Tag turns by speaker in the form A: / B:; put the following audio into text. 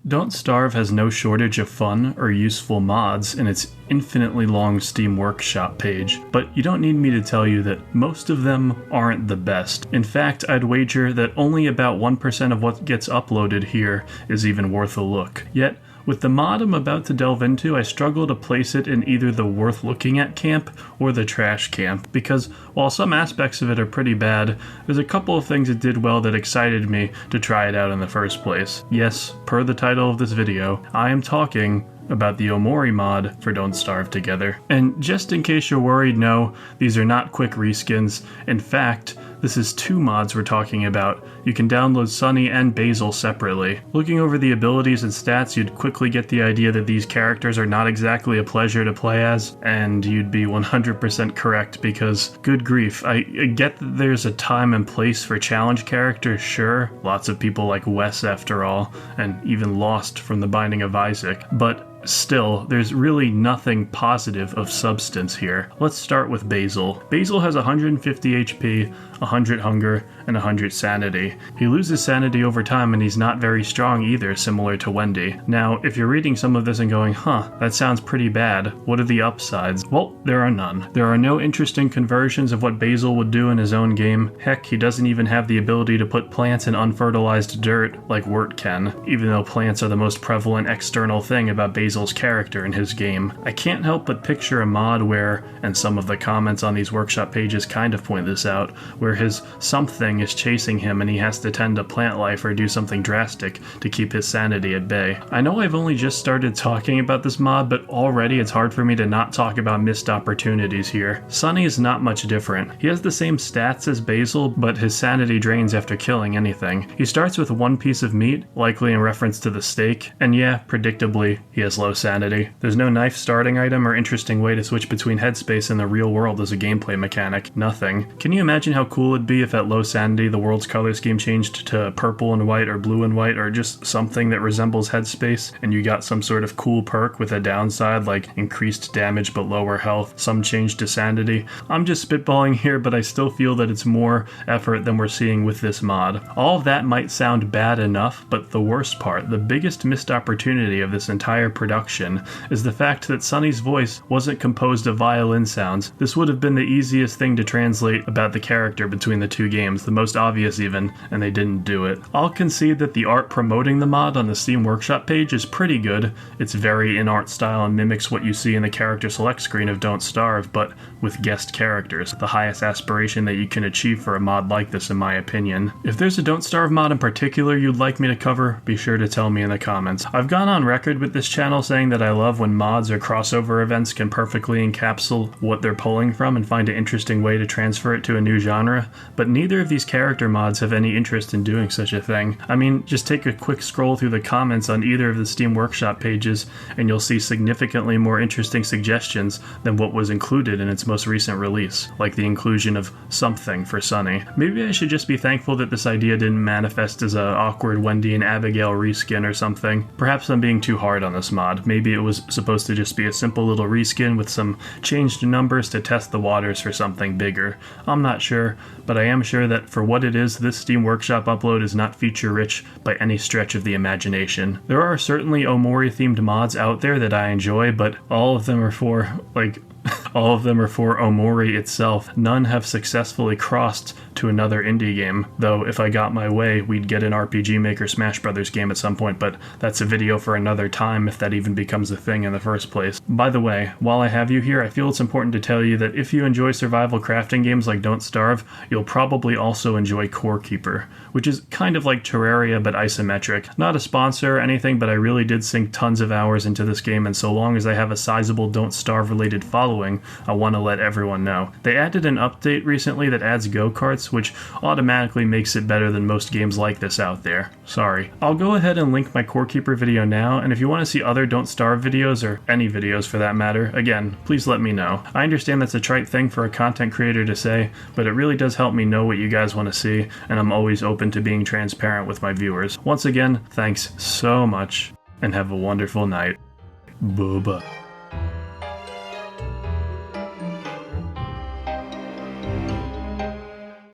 A: Don't Starve has no shortage of fun or useful mods in its infinitely long Steam Workshop page, but you don't need me to tell you that most of them aren't the best. In fact, I'd wager that only about 1% of what gets uploaded here is even worth a look. Yet, with the mod I'm about to delve into, I struggle to place it in either the worth looking at camp or the trash camp, because while some aspects of it are pretty bad, there's a couple of things it did well that excited me to try it out in the first place. Yes, per the title of this video, I am talking about the OMORI mod for Don't Starve Together. And just in case you're worried, no, these are not quick reskins. In fact, this is two mods we're talking about. You can download Sunny and Basil separately. Looking over the abilities and stats, you'd quickly get the idea that these characters are not exactly a pleasure to play as, and you'd be 100% correct because, good grief, I get that there's a time and place for challenge characters, sure, lots of people like Wes after all, and even Lost from The Binding of Isaac, but still, there's really nothing positive of substance here. Let's start with Basil. Basil has 150 HP, 100 hunger, and 100 sanity. He loses sanity over time and he's not very strong either, similar to Wendy. Now, if you're reading some of this and going, that sounds pretty bad, what are the upsides? Well, there are none. There are no interesting conversions of what Basil would do in his own game. Heck, he doesn't even have the ability to put plants in unfertilized dirt like Wirt can, even though plants are the most prevalent external thing about Basil's character in his game. I can't help but picture a mod where, and some of the comments on these workshop pages kind of point this out, where his something is chasing him and he has to tend to plant life or do something drastic to keep his sanity at bay. I know I've only just started talking about this mod, but already it's hard for me to not talk about missed opportunities here. Sunny is not much different. He has the same stats as Basil, but his sanity drains after killing anything. He starts with one piece of meat, likely in reference to the steak, and yeah, predictably, he has low sanity. There's no knife starting item or interesting way to switch between headspace and the real world as a gameplay mechanic. Nothing. Can you imagine how cool it'd be if at low sanity the world's color scheme changed to purple and white or blue and white or just something that resembles headspace and you got some sort of cool perk with a downside like increased damage but lower health, some change to sanity? I'm just spitballing here, but I still feel that it's more effort than we're seeing with this mod. All of that might sound bad enough, but the worst part, the biggest missed opportunity of this entire production is the fact that Sunny's voice wasn't composed of violin sounds. This would have been the easiest thing to translate about the character between the two games, the most obvious even, and they didn't do it. I'll concede that the art promoting the mod on the Steam Workshop page is pretty good. It's very in art style and mimics what you see in the character select screen of Don't Starve, but with guest characters, the highest aspiration that you can achieve for a mod like this in my opinion. If there's a Don't Starve mod in particular you'd like me to cover, be sure to tell me in the comments. I've gone on record with this channel saying that I love when mods or crossover events can perfectly encapsulate what they're pulling from and find an interesting way to transfer it to a new genre, but neither of these character mods have any interest in doing such a thing. I mean, just take a quick scroll through the comments on either of the Steam Workshop pages and you'll see significantly more interesting suggestions than what was included in its most recent release, like the inclusion of something for Sunny. Maybe I should just be thankful that this idea didn't manifest as a awkward Wendy and Abigail reskin or something. Perhaps I'm being too hard on this mod. Maybe it was supposed to just be a simple little reskin with some changed numbers to test the waters for something bigger. I'm not sure, but I am sure that for what it is, this Steam Workshop upload is not feature-rich by any stretch of the imagination. There are certainly Omori-themed mods out there that I enjoy, but all of them are for, all of them are for Omori itself. None have successfully crossed to another indie game, though if I got my way, we'd get an RPG Maker Smash Brothers game at some point, but that's a video for another time if that even becomes a thing in the first place. By the way, while I have you here, I feel it's important to tell you that if you enjoy survival crafting games like Don't Starve, you'll probably also enjoy Core Keeper, which is kind of like Terraria but isometric. Not a sponsor or anything, but I really did sink tons of hours into this game, and so long as I have a sizable Don't Starve related following, I want to let everyone know. They added an update recently that adds go-karts, which automatically makes it better than most games like this out there. Sorry. I'll go ahead and link my Core Keeper video now, and if you want to see other Don't Starve videos, or any videos for that matter, again, please let me know. I understand that's a trite thing for a content creator to say, but it really does help me know what you guys want to see, and I'm always open to being transparent with my viewers. Once again, thanks so much, and have a wonderful night. Booba.